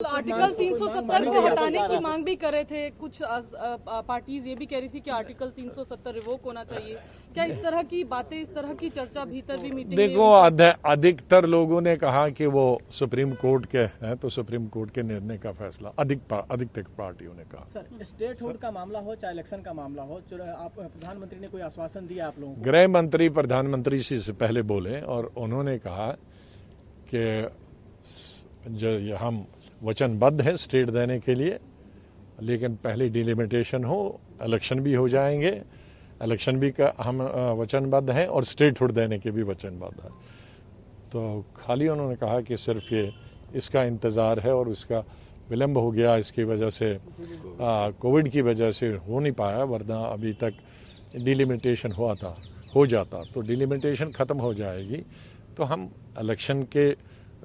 Article 370 को हटाने की मांग भी कर रहे थे कुछ पार्टीज, ये भी कह रही थी कि आर्टिकल 370 रिवोक होना चाहिए। क्या इस तरह की बातें, इस तरह की चर्चा भीतर भी मीटिंग? देखो, अधिकतर लोगों ने कहा कि वो सुप्रीम कोर्ट के हैं, तो सुप्रीम कोर्ट के निर्णय का फैसला अधिकतर पार्टियों ने कहा। सर, स्टेटहुड का मामला हो चाहे इलेक्शन का मामला हो, आप प्रधानमंत्री ने कोई आश्वासन दिया आप लोगों को? गृह मंत्री प्रधानमंत्री से पहले बोले और उन्होंने कहा कि जो हम वचनबद्ध है स्टेट देने के लिए, लेकिन पहले डिलिमिटेशन हो, इलेक्शन भी हो जाएंगे, इलेक्शन भी का हम वचनबद्ध हैं और स्टेटहुड देने के भी वचनबद्ध है। तो खाली उन्होंने कहा कि सिर्फ ये इसका इंतज़ार है और इसका विलंब हो गया, इसकी वजह से कोविड की वजह से हो नहीं पाया, वरना अभी तक डिलिमिटेशन हो जाता तो डिलिमिटेशन ख़त्म हो जाएगी तो हम इलेक्शन के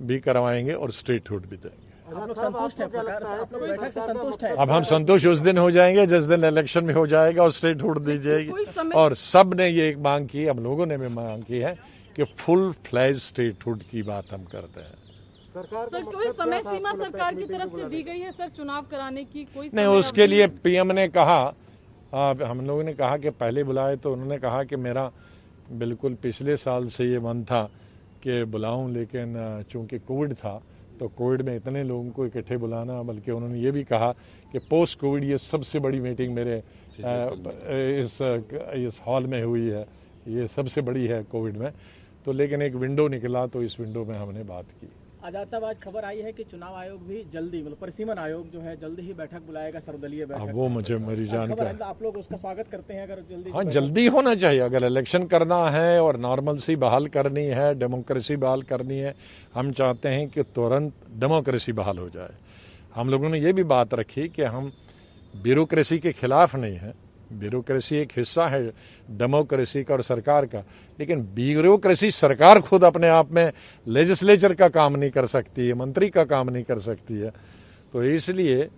भी करवाएंगे और स्टेटहुड भी देंगे। आप लोग संतुष्ट हैं? आप लोग बैठक से संतुष्ट हैं? अब हम संतुष्ट उस दिन हो जाएंगे जिस दिन इलेक्शन में हो जाएगा और स्टेटहुड दी जाएगी। और सब ने ये मांग की, हम लोगों ने भी मांग की है कि फुल फ्लैज स्टेटहुड की बात हम करते हैं। सर, कोई समय सीमा सरकार की तरफ से दी गई है सर चुनाव कराने की? कोई नहीं, उसके लिए पीएम ने कहा, हम लोगों ने कहा कि पहले बुलाए, तो उन्होंने कहा कि मेरा बिल्कुल पिछले साल से ये मन था कि बुलाऊं, लेकिन चूंकि कोविड था तो कोविड में इतने लोगों को इकट्ठे बुलाना, बल्कि उन्होंने ये भी कहा कि पोस्ट कोविड ये सबसे बड़ी मीटिंग मेरे इस हॉल में हुई है, ये सबसे बड़ी है कोविड में। तो लेकिन एक विंडो निकला, तो इस विंडो में हमने बात की। आजाद साहब, आज खबर आई है कि चुनाव आयोग भी जल्दी, मतलब परिसीमन आयोग जो है जल्दी ही बैठक बुलाएगा, सर्वदलीय बैठक। वो मुझे मेरी जानकारी, आप लोग उसका स्वागत करते हैं अगर जल्दी? हाँ, जल्दी होना चाहिए। अगर इलेक्शन करना है और नॉर्मलसी बहाल करनी है, डेमोक्रेसी बहाल करनी है, हम चाहते हैं कि तुरंत डेमोक्रेसी बहाल हो जाए। हम लोगों ने ये भी बात रखी कि हम ब्यूरोक्रेसी के खिलाफ नहीं है, ब्यूरोक्रेसी एक हिस्सा है डेमोक्रेसी का और सरकार का, लेकिन ब्यूरोक्रेसी सरकार खुद अपने आप में लेजिस्लेचर का काम नहीं कर सकती है, मंत्री का काम नहीं कर सकती है। तो इसलिए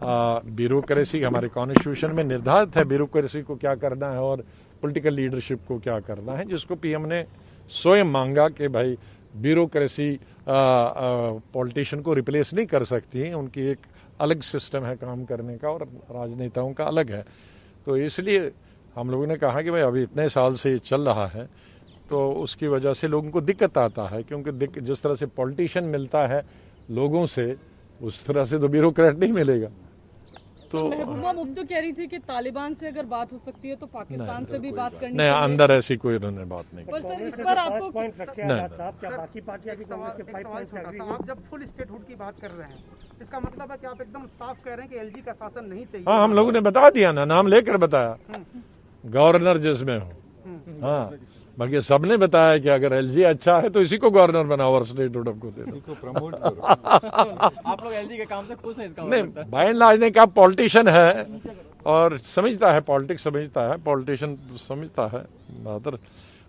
ब्यूरोक्रेसी हमारे कॉन्स्टिट्यूशन में निर्धारित है, ब्यूरोक्रेसी को क्या करना है और पॉलिटिकल लीडरशिप को क्या करना है, जिसको पीएम ने स्वयं मांगा कि भाई ब्यूरोक्रेसी पॉलिटिशियन को रिप्लेस नहीं कर सकती है, उनकी एक अलग सिस्टम है काम करने का और राजनेताओं का अलग है। तो इसलिए हम लोगों ने कहा कि भाई अभी इतने साल से ये चल रहा है, तो उसकी वजह से लोगों को दिक्कत आता है, क्योंकि जिस तरह से पॉलिटिशियन मिलता है लोगों से, उस तरह से तो ब्यूरोक्रेट नहीं मिलेगा। तो महबूबा मुफ्ती कह रही थी कि तालिबान से अगर बात हो सकती है तो पाकिस्तान से भी बात करनी नहीं, अंदर ऐसी कोई उन्होंने बात नहीं की। पर सर, इस पर आपको आप जब फुल स्टेटहुड की बात कर रहे हैं, इसका मतलब है कि आप एकदम साफ कह रहे हैं कि एलजी का शासन नहीं चाहिए? हाँ, हम लोगों ने बता दिया ना, नाम लेकर बताया, गवर्नर जिसमें हो। हाँ, बाकी सबने बताया कि अगर एलजी अच्छा है तो इसी को गवर्नर बनाओ और स्टेटहुड को दे दो। आप लोग एलजी के काम से खुश हैं? इसका नहीं, बाय एंड लार्ज ने कहा पॉलिटिशियन है और समझता है, पॉलिटिक्स समझता है, पॉलिटिशियन समझता है।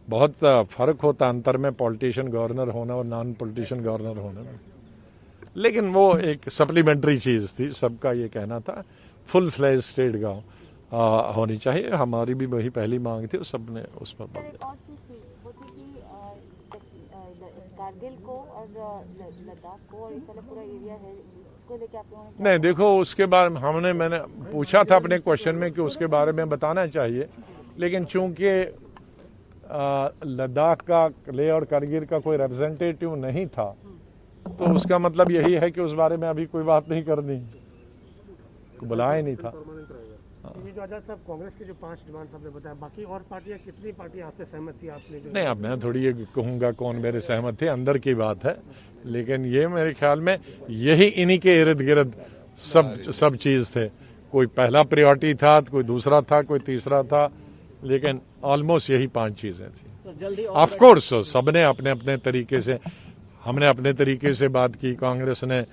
बहुत फर्क होता है अंतर में पॉलिटिशियन गवर्नर होना और नॉन पॉलिटिशियन गवर्नर होने में, लेकिन वो एक सप्लीमेंट्री चीज थी। सबका ये कहना था फुल फ्लैज स्टेट गांव होनी चाहिए, हमारी भी वही पहली मांग थी, सबने उस पर बल दिया। कारगिल को और लद्दाख को और इस तरह पूरा एरिया है, उसको लेके आप लोगों ने? नहीं, देखो, उसके बारे में मैंने पूछा था अपने क्वेश्चन में कि उसके बारे में बताना चाहिए, लेकिन चूंकि लद्दाख का, लेह और कारगिल का कोई रिप्रेजेंटेटिव नहीं था, तो उसका मतलब यही है कि उस बारे में अभी कोई बात नहीं करनी, बुलाया ही नहीं था। ये जो आजाद साहब, कांग्रेस की जो 5 डिमांड आपने बताया, बाकी और पार्टियां, कितनी पार्टियां आपसे सहमत थी? आपने जो नहीं, अब मैं थोड़ी ये कहूंगा कौन मेरे सहमत थे, अंदर की बात है, लेकिन ये मेरे ख्याल में यही इन्हीं के इर्द गिर्द सब चीज थे। कोई पहला प्रायोरिटी था, कोई दूसरा था, कोई तीसरा था, लेकिन ऑलमोस्ट यही 5 चीजें थी। ऑफ कोर्स सबने अपने अपने तरीके से, हमने अपने तरीके से बात की, कांग्रेस ने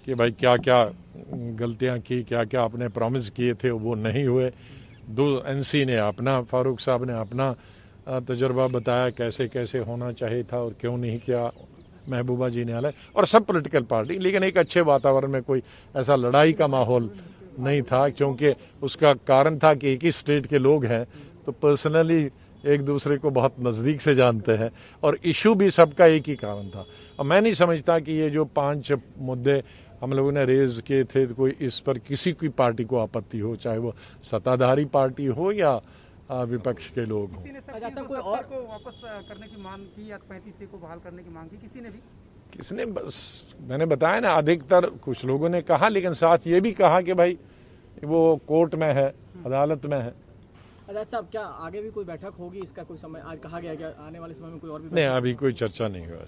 कि भाई क्या क्या गलतियां की, क्या क्या आपने प्रॉमिस किए थे वो नहीं हुए। एनसी ने अपना, फारूक साहब ने अपना तजुर्बा बताया कैसे कैसे होना चाहिए था और क्यों नहीं किया, महबूबा जी ने अलग, और सब पॉलिटिकल पार्टी, लेकिन एक अच्छे वातावरण में कोई ऐसा लड़ाई का माहौल नहीं था, क्योंकि उसका कारण था कि एक ही स्टेट के लोग हैं, तो पर्सनली एक दूसरे को बहुत नज़दीक से जानते हैं और इशू भी सबका एक ही कारण था। और मैं नहीं समझता कि ये जो 5 मुद्दे हम लोगों ने रेज किए थे, तो कोई इस पर किसी की पार्टी को आपत्ति हो, चाहे वो सत्ताधारी पार्टी हो या विपक्ष के लोग हों। किसी ने अच्छा, सर कोई और को वापस करने की मांग की या 35 को बहाल करने की मांग की किसी ने भी? किसने? बस मैंने बताया ना, अधिकतर कुछ लोगों ने कहा, लेकिन साथ ये भी कहा कि भाई वो कोर्ट में है, अदालत में है। अच्छा साहब, क्या आगे भी कोई बैठक होगी? इसका कोई समय आज कहा गया है क्या आने वाले समय में कोई और भी नहीं, अभी कोई चर्चा नहीं हुआ।